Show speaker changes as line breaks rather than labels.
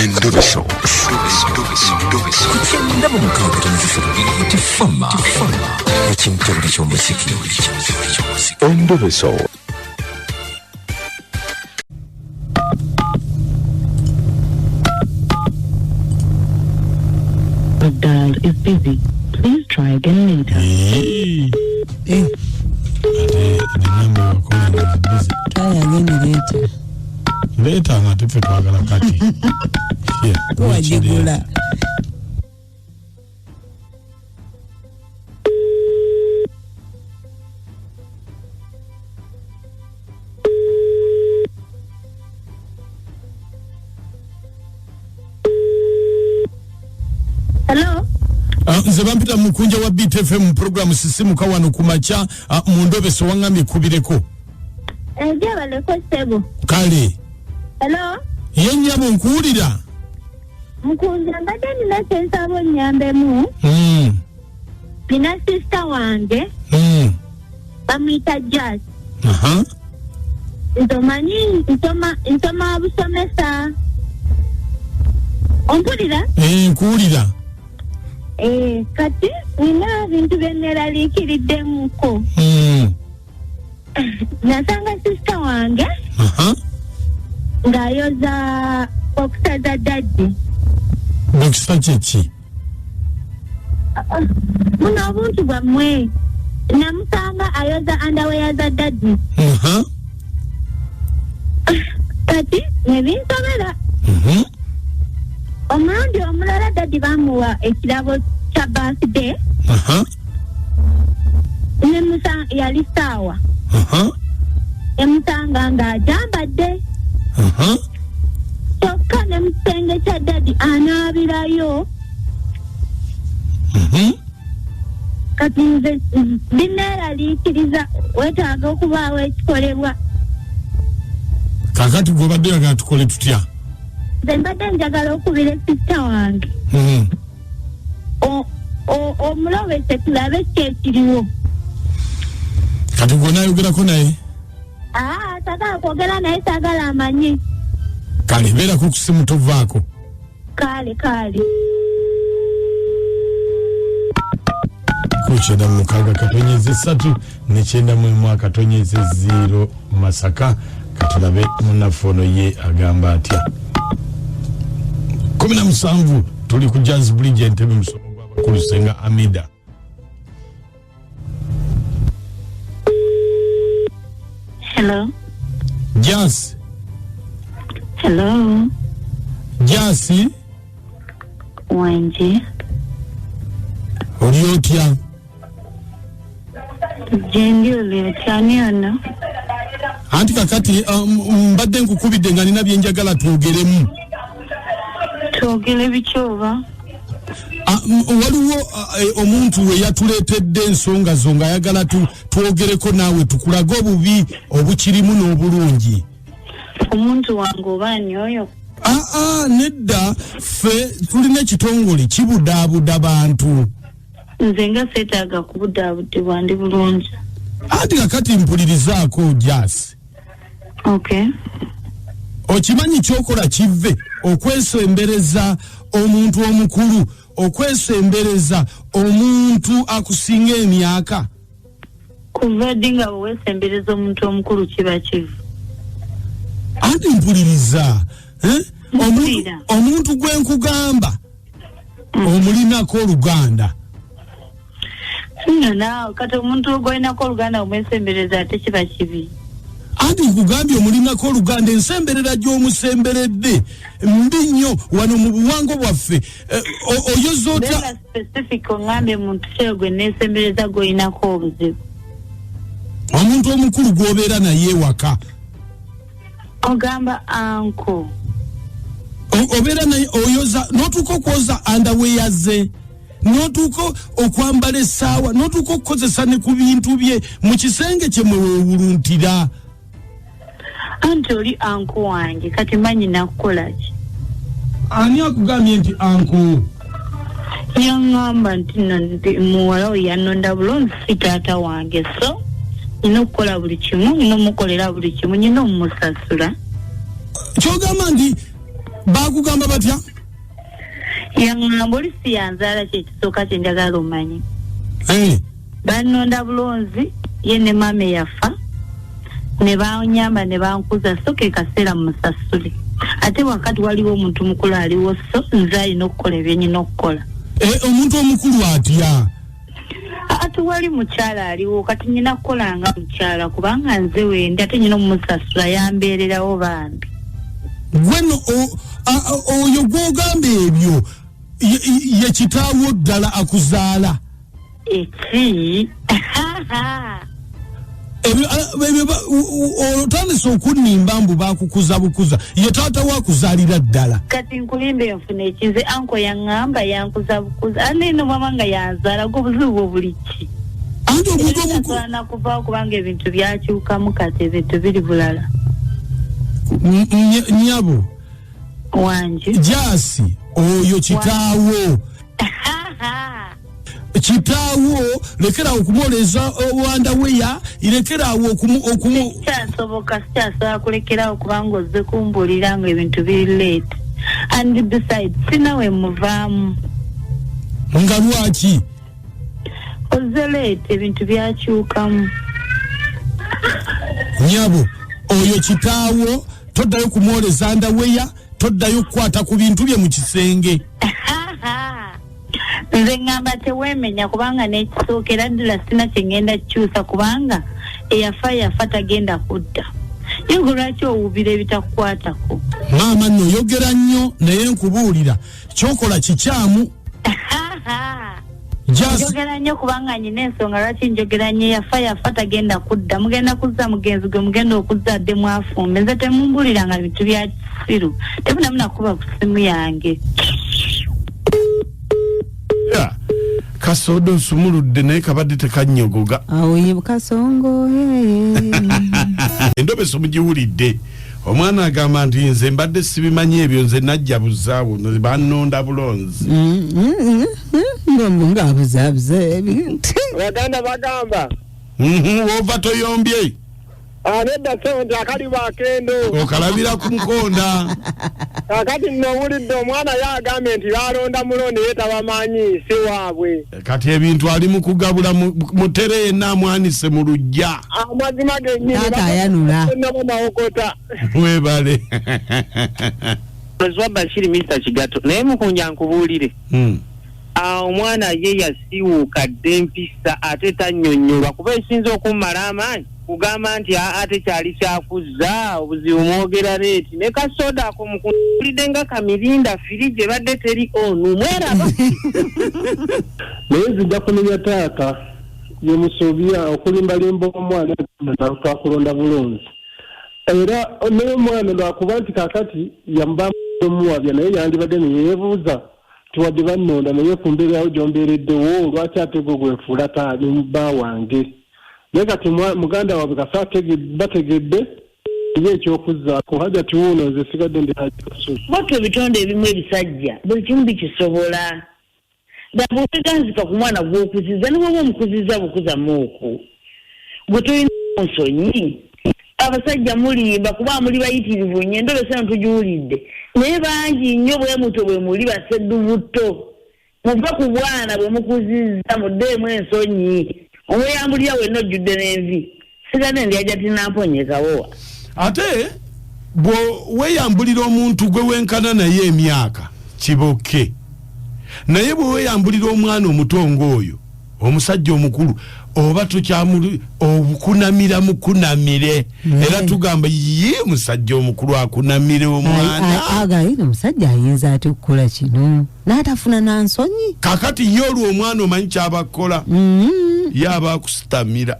Endobeso. Kugenda mu mukaaga tonzisiro tifama. Ekintu buli ky'omuziki. Endobeso.
The dial is busy. Please try again later.
The number you're calling is busy.
Try again later.
Later, not if it's a kati.
Wajibula.
Hello.
Nze bampita mukunja wa BTFM program sisimuka wano kumacha mu Ndobeso wangambye kubireko.
Jabaleko sebo.
Kale.
Hello.
Yennyabo nkuwulira.
Mukunja mbadde nina kyensaba onnyambemu. Nina sister wange. Bamuyita Jazz. Ntomanyi nsoma busomesa. Ompulira?
Nkuwulira.
Kati nina bintu byenneraliikiriddemukko. Nasanga sister wange ng'ayoza okusaza daddi.
Bokisa kyeki?
Muno obuntu bwammwe. Namusanga ayoza underwear za daddi. Kati nebinsobera. Omulundi omulala daddi bamuwa ekirabo kya birthday. Yali saawa. Emusanga ng'ajambadde. Kyokka ne mu kisenge kya daddi anaabirayo. Kati nze binneeraliikiriza wetaaga okubaawo ekikolebwa.
Kakati gwe badde oyagala tukole tutya?
Nze mbadde njagala okubira sisita wange. Omulobese tulabe ki ekiriwo.
Kati gwe naayogerako naye?
Sagala kwogera naye sagala amanyi.
Kale beera ku kusimu tovaako.
Kale.
Kuchenda mukaaga katonyeze 3 ne kyenda mu mwaka katonyeze 0 Masaka katulabe munafono ye agamba atya. 17 tuli ku Jazz Bridge Entebbe musomo gw'abakulu Senga Amida.
Hello.
Jazz.
Hello.
Jazz.
Wanje.
Oli otya?
Jendi oli otyani ono.
Anti kakati mbadde nkukubidde nga nina bye njagala twogeremu.
Twogere bikyoba?
Waliwo omuntu we yatuleetedde ensonga zo nga ayagala twogereko naawe tukulaga obubi obukirimu n'obulungi.
Omuntu wange obaani oyo?
Nedda ffe tulina ekitongole kibudaabuda bantu.
Nze nga seetaaga kubudaabudibwa ndi bulungi.
Anti kakati mpulirizaako Jazz.
Okay.
Okimanyi kyokola kive okwesembereza omuntu omukulu, okwesembereza omuntu akusinga emyaka.
Kuva ddi nga weesembereza omuntu omukulu kiba kivu?
Anti mpuliriza. Omuntu gwe nkugamba omulinako oluganda.
Naawe kati omuntu gw'olinako oluganda omwesembereza ate kiba kibi.
Anti nkugambye omulinako oluganda ensemberera gy'omusemberedde mbi nnyo wano mu buwangwa bwaffe. Oyoza otya?
Bega specific ongambye muntu kyeyo gwe neesembereza gw'olinako obuzibu.
Omuntu omukulu gw'obeera naye ewaka.
Ogamba anko.
Obeera naye oyoza n'otuuka okwoza underwear ze. N'otuuka okwambala essaawa, n'otuuka okukozesa ne ku bintu bye mu kisenge kye mwe weewuluntira.
Anti oli anko wange kati manyi nakukola ki?
Ani akugambye nti anko?
Yaŋŋamba nti muwala we yannonda bulungi si taata wange, so nina okukola buli kimu, nina omukolera buli kimu, nina omusasula.
Kyogamba nti bakugamba batya
yangamba oli si yanzaala kyekisooka kye njagala omanyi bannonda bulonzi ye ne mame yafa ne banyamba ne bankuza so ke kaseera musasule ate wakati waliwo omuntu mukulu aliwo so nze alina okukola ebyenyina okukola
omuntu omukulu atya
ate wali mukyala aliwo kati nyina kukola nga mukyala kubanga nze wendi ate nyina omusasula yambeererawo bambi
gweno oyo gwogamba ebyo ye kitaawo ddala akuzaala
eki
otandise okunnimba mbu bakukuza bukuza ye taata wakuzaalira ddala
kati nkulimba enfuna ekize anko yaŋŋamba yankuza bukuza aneeno mama nga yanzaala gwobuzibu bwo buli ki
anti omuntu omukulu
nakuvaawo kubanga ebintu byakyukamu kati ebintu biri bulala
nyabo
wanje
jasi oyo kitaawo kitaawo lekerawo okumwoleza wandaweya irekerawo
kyasoboka sikyasobola kulekerawo kubanga ozze kumbulira nga ebintu biri late and besides sinawe muvaamu
nga lwaki
ozze late ebintu byakyukamu
nyabo oyo kitaawo toddayo kumwoleza ndaweya toddayo kukwata ku bintu bye mu kisenge
nze ngamba teweemenya kubanga n'ekisookera ddala sina kye ngenda kukyusa kubanga eyafa tagenda kudda ye ngo lwaki owubira ebitakukwatako
maama nno oyogera nnyo naye nkubuulira kyokola kikyamu
njogera nnyo kubanga nyina ensonga lwaki njogera nnyo yafa tagenda kudda mugenda kuzza mugenzi gwe mugenda okuzza adde mwafumbe nze temumbuliranga bintu bya kisiru temunamunakuba ku simu yange
kasodo nsumuludde naye kabadde tekanyogoga
awo kasongo
endobe somugiwulidde omwana agamba nti nze mbadde sibimanyi ebyo nze najja buzaawo bannonda bulonzi
nga buzaabuza ebintu
baganda bagamba
wova toyombye
nedda sonti akali bakendo
okalabira ku mukonda
kakati nnowulidde omwana yagambye nti balonda mulondi ye tabamanyi si waabwe
kati ebintu ali mu kugabula mutere yenna amwanise mu lujja
amazima
gennyini
nawokota
webale
Rozwa Bashiri Mr. Kigato naye mukunja nkubuulire omwana ye yasiwuuka dde mpisa ate tannyonnyolwa kuba esinza okummala amaanyi kugamba nti ate kyali kyakuzza obuzibu mwogera leeti ne kasoda ako mukulidde nga kamirinda firiji ebadde teri onu mweraba
naye zijja kumenya taata ye musobya okulimbalimba omwana twakulonda bulungi era naye omwana lwakuba nti kakati yamba omuwabya naye yandibadde neyeebuuza tiwadde bannonda naye ku mbeerawo gyombeereddewo lwaki ate gwe gwenfuula taani mubba wange naye kati muganda waabwe kasa bategedde ye ekyokuzzaako hajati wuuno nze sigadde ndi hajati
bwattu ebitonde ebimu ebisajja buli kimu bikisobola dabuteganzika ku mwana gw'okuziza ne bwoba omukuziza bukuzamu okwo gwe tolina nsonyi abasajja mulimba kuba muli bayitirivu nnyo endobe sano tugiwulidde naye bangi nnyo bwe muto bwe muli baseddu butto muve ku bwana bwe mukuzizza muddeemu ensonyi omweyambulira wenna ojjudde n'envi sigadde ndi ajja tinamponyekawo
ate bwe weeyambulira omuntu gwe wenkana naye emyaka kibokke naye bwe weeyambulira omwana omuto ng'oyo omusajja omukulu oba tukyamuli obukunamira mukunamire era tugamba ye musajja omukulu akunamire omwana
agayina omusajja ayinza ate okukola kino n'atafuna nansonyi
kakati ye olwo omwana omanyi kyabakola yaba akusitamira